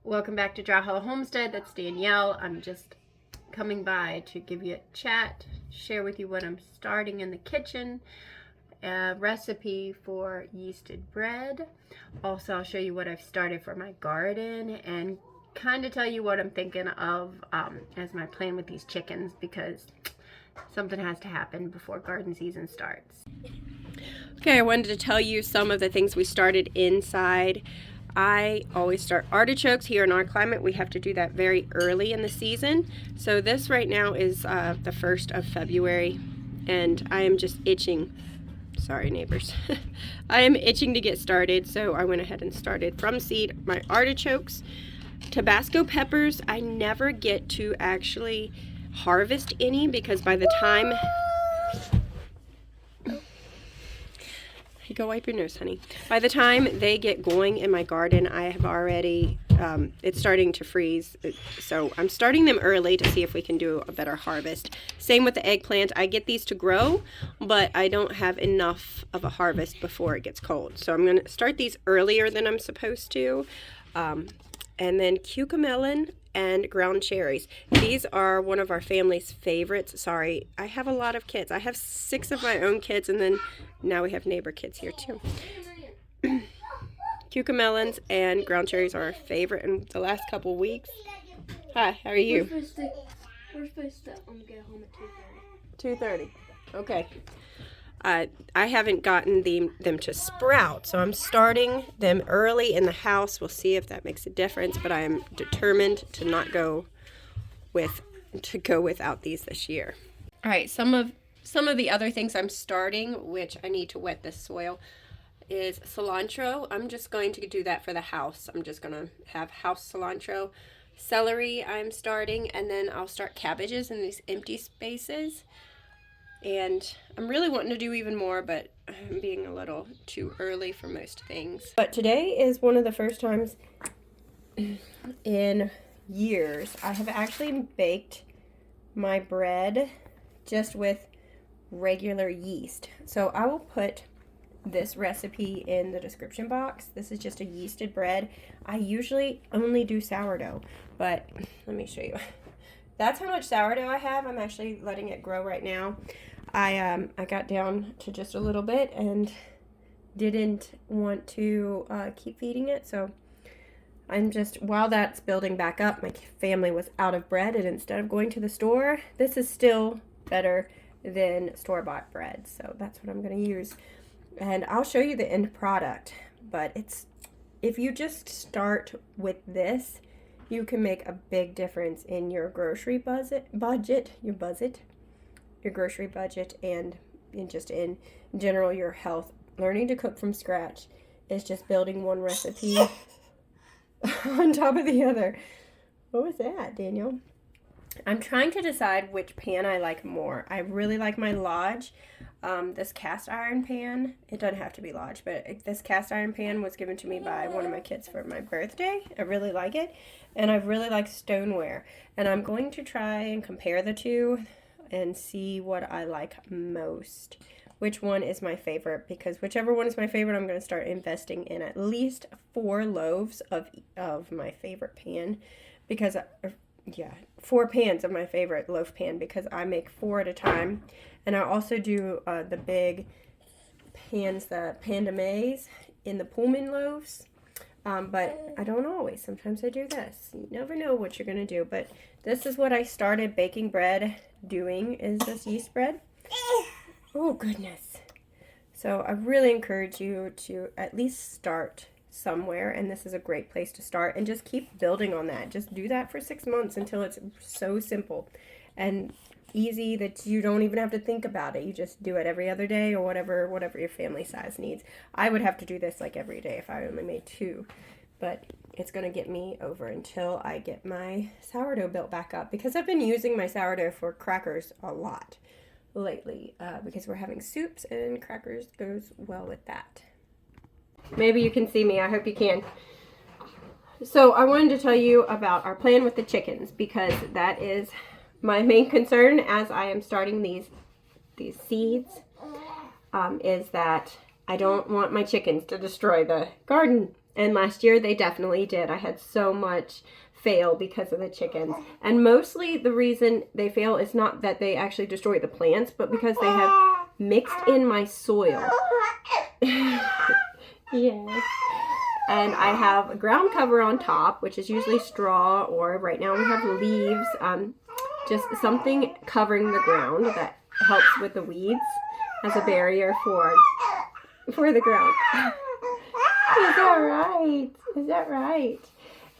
Welcome back to Dry Hollow Homestead. That's Danielle. I'm just coming by to give you a chat, share with you what I'm starting in the kitchen, a recipe for yeasted bread. Also, I'll show you what I've started for my garden and kind of tell you what I'm thinking of as my plan with these chickens, because something has to happen before garden season starts. Okay, I wanted to tell you some of the things we started inside. I always start artichokes. Here in our climate, we have to do that very early in the season. So this right now is the 1st of February, and I am just itching. Sorry, neighbors. I am itching to get started, so I went ahead and started from seed my artichokes. Tabasco peppers, I never get to actually harvest any because by the time... Go wipe your nose, honey. By the time they get going in my garden, I have already, it's starting to freeze. So I'm starting them early to see if we can do a better harvest. Same with the eggplant. I get these to grow, but I don't have enough of a harvest before it gets cold. So I'm going to start these earlier than I'm supposed to. And then cucamelon and ground cherries. These are one of our family's favorites. Sorry, I have a lot of kids. I have 6 of my own kids, and then now we have neighbor kids here too. Cucamelons and ground cherries are our favorite in the last couple weeks. Hi, how are you? We're supposed to get home at 2:30. Okay. I haven't gotten them to sprout, so I'm starting them early in the house. We'll see if that makes a difference, but I am determined to not go without these this year. All right, some of the other things I'm starting, which I need to wet this soil, is cilantro. I'm just going to do that for the house. I'm just going to have house cilantro. Celery I'm starting, and then I'll start cabbages in these empty spaces. And I'm really wanting to do even more, but I'm being a little too early for most things. But today is one of the first times in years I have actually baked my bread just with regular yeast. So I will put this recipe in the description box. This is just a yeasted bread. I usually only do sourdough, but let me show you. That's how much sourdough I have. I'm actually letting it grow right now. I got down to just a little bit and didn't want to keep feeding it. So I'm just, while that's building back up, my family was out of bread, and instead of going to the store, this is still better than store-bought bread. So that's what I'm going to use. And I'll show you the end product. But if you just start with this, you can make a big difference in your grocery your grocery budget, and in general your health. Learning to cook from scratch is just building one recipe on top of the other. What was that, Daniel? I'm trying to decide which pan I like more. I really like my Lodge. This cast iron pan, it doesn't have to be Lodge, but this cast iron pan was given to me by one of my kids for my birthday. I really like it, and I really like stoneware. And I'm going to try and compare the two and see what I like most. Which one is my favorite, because whichever one is my favorite, I'm going to start investing in at least 4 loaves of my favorite pan, because 4 pans of my favorite loaf pan, because I make 4 at a time. And I also do the big pans, the Panda Maize in the Pullman loaves. But I don't always. Sometimes I do this. You never know what you're going to do. But this is what I started baking bread doing, is this yeast bread. Oh, goodness. So I really encourage you to at least start somewhere, and this is a great place to start, and just keep building on that. Just do that for 6 months until it's so simple and easy that you don't even have to think about it. You just do it every other day, or whatever your family size needs. I would have to do this like every day if I only made 2, but it's going to get me over until I get my sourdough built back up, because I've been using my sourdough for crackers a lot lately, because we're having soups, and crackers goes well with that. Maybe you can see me. I hope you can. So I wanted to tell you about our plan with the chickens, because that is my main concern as I am starting these seeds, is that I don't want my chickens to destroy the garden And last year they definitely did. I had so much fail because of the chickens. And mostly the reason they fail is not that they actually destroy the plants, but because they have mixed in my soil. Yes. And I have a ground cover on top, which is usually straw, or right now we have leaves. Just something covering the ground that helps with the weeds as a barrier for the ground. Is that right? Is that right?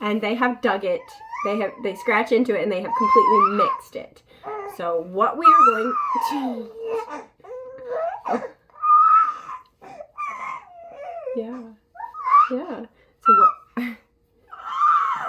And they have dug it. They scratch into it and they have completely mixed it. So what we are going to... Yeah. Yeah. So what...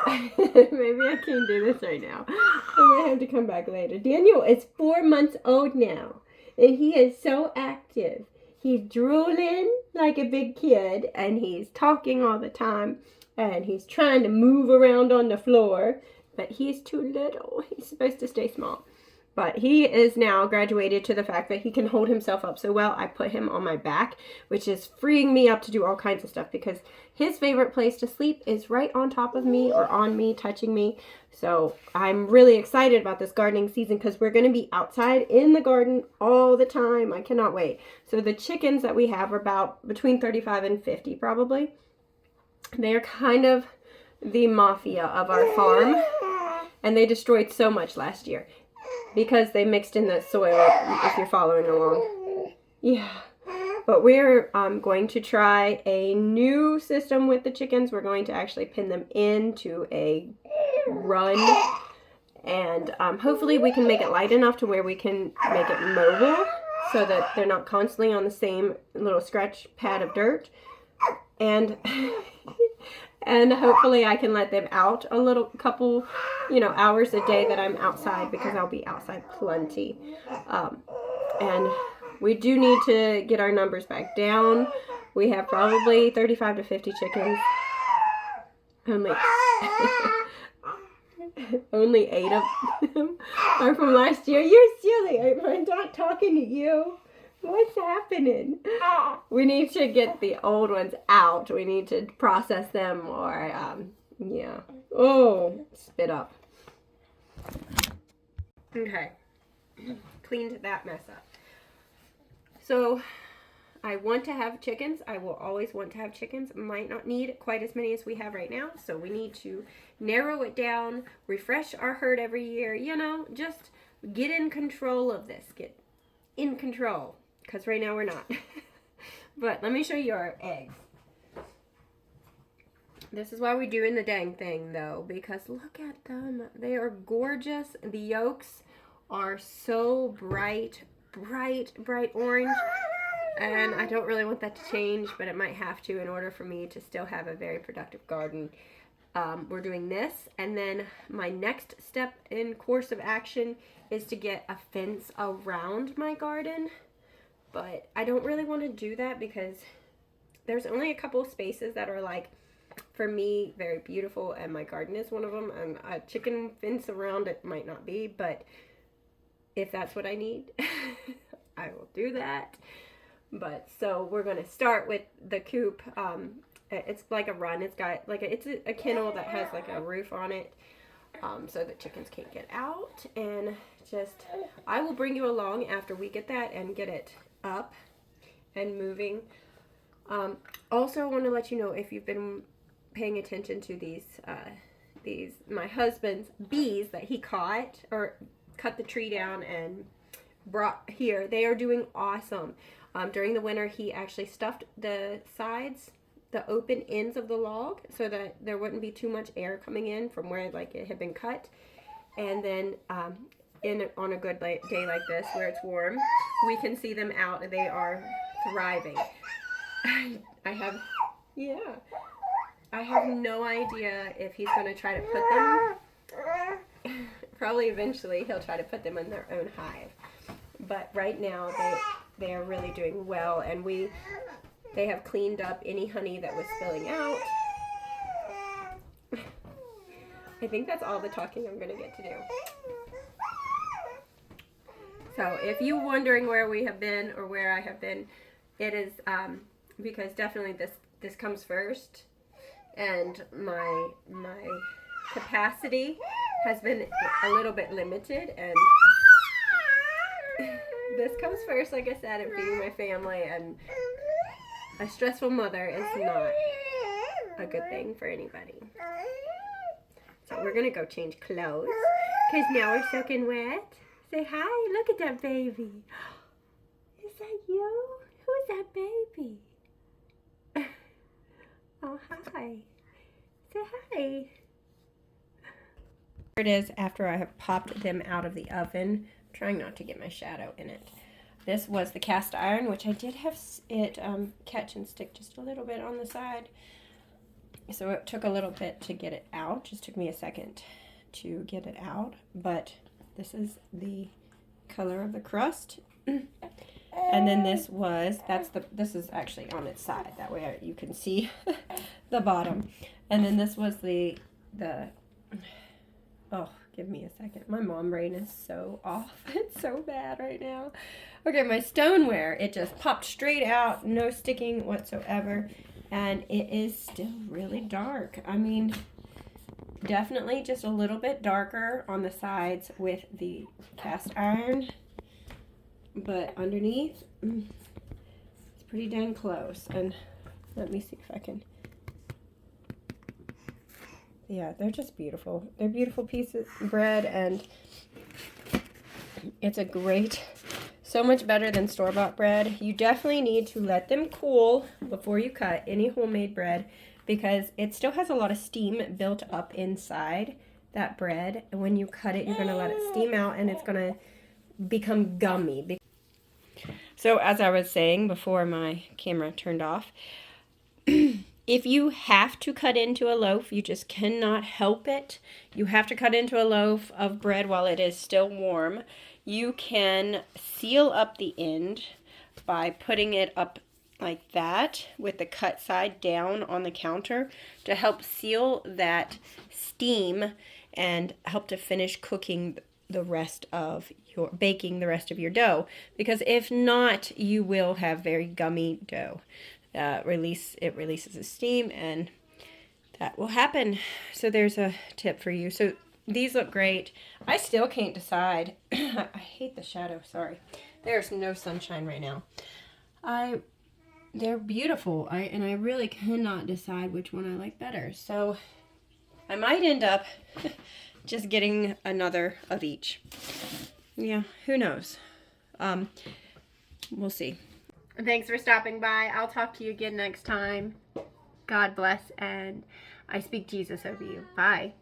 Maybe I can't do this right now. I might have to come back later. Daniel is 4 months old now. And he is so active. He's drooling like a big kid. And he's talking all the time. And he's trying to move around on the floor. But he's too little. He's supposed to stay small. But he is now graduated to the fact that he can hold himself up so well. I put him on my back, which is freeing me up to do all kinds of stuff because his favorite place to sleep is right on top of me or on me, touching me. So I'm really excited about this gardening season because we're going to be outside in the garden all the time. I cannot wait. So the chickens that we have are about between 35 and 50 probably. They're kind of the mafia of our farm. And they destroyed so much last year. Because they mixed in the soil, if you're following along. Yeah. But we're going to try a new system with the chickens. We're going to actually pin them into a run. And hopefully we can make it light enough to where we can make it mobile. So that they're not constantly on the same little scratch pad of dirt. And... And hopefully I can let them out a couple, hours a day that I'm outside because I'll be outside plenty. And we do need to get our numbers back down. We have probably 35 to 50 chickens. Only 8 of them are from last year. You're silly. I'm not talking to you. What's happening? We need to get the old ones out. We need to process them or, yeah. Oh, spit up. Okay. Cleaned that mess up. So, I want to have chickens. I will always want to have chickens. Might not need quite as many as we have right now. So, we need to narrow it down, refresh our herd every year. Just get in control of this. Get in control. Because right now we're not. But let me show you our eggs. This is why we're doing the dang thing, though. Because look at them. They are gorgeous. The yolks are so bright orange. And I don't really want that to change, but it might have to in order for me to still have a very productive garden. We're doing this. And then my next step in course of action is to get a fence around my garden. But I don't really want to do that because there's only a couple of spaces that are for me, very beautiful. And my garden is one of them. And a chicken fence around it might not be. But if that's what I need, I will do that. But so we're going to start with the coop. It's like a run. It's got it's a kennel that has a roof on it. So the chickens can't get out. And I will bring you along after we get that and get it up and moving. Also, I want to let you know, if you've been paying attention to these my husband's bees that he caught or cut the tree down and brought here, they are doing awesome. During the winter, he actually stuffed the sides, the open ends of the log, so that there wouldn't be too much air coming in from where it had been cut. And then on a good day like this where it's warm, we can see them out and they are thriving. I have no idea if he's going to try to put them. Probably eventually he'll try to put them in their own hive. But right now they are really doing well, and they have cleaned up any honey that was spilling out. I think that's all the talking I'm going to get to do. So if you're wondering where we have been or where I have been, it is because definitely this comes first. and my capacity has been a little bit limited, and this comes first, like I said, in feeding my family, and a stressful mother is not a good thing for anybody. So we're gonna go change clothes because now we're soaking wet. Say hi, look at that baby. Is that you? Who's that baby? Oh, hi. Say hi. Here it is after I have popped them out of the oven. I'm trying not to get my shadow in it. This was the cast iron, which I did have it catch and stick just a little bit on the side. So it took a little bit to get it out. Just took me a second to get it out. But this is the color of the crust. And then this is actually on its side. That way you can see the bottom. And then this was the oh, give me a second. My mom brain is so off. It's so bad right now. Okay, my stoneware, it just popped straight out, no sticking whatsoever. And it is still really dark. I mean, definitely just a little bit darker on the sides with the cast iron. But underneath, it's pretty dang close. And let me see if I can. Yeah, they're just beautiful. They're beautiful pieces of bread, and it's a great, so much better than store-bought bread. You definitely need to let them cool before you cut any homemade bread, because it still has a lot of steam built up inside that bread. And when you cut it, you're going to let it steam out, and it's going to become gummy. So as I was saying before my camera turned off, if you have to cut into a loaf, you just cannot help it. You have to cut into a loaf of bread while it is still warm. You can seal up the end by putting it up like that with the cut side down on the counter to help seal that steam and help to finish cooking the rest of baking the rest of your dough. Because if not, you will have very gummy dough. It releases the steam, and that will happen. So there's a tip for you. So these look great. I still can't decide. I hate the shadow, sorry. There's no sunshine right now. They're beautiful. And I really cannot decide which one I like better. So I might end up just getting another of each. Yeah, who knows? We'll see. Thanks for stopping by. I'll talk to you again next time. God bless, and I speak Jesus over you. Bye.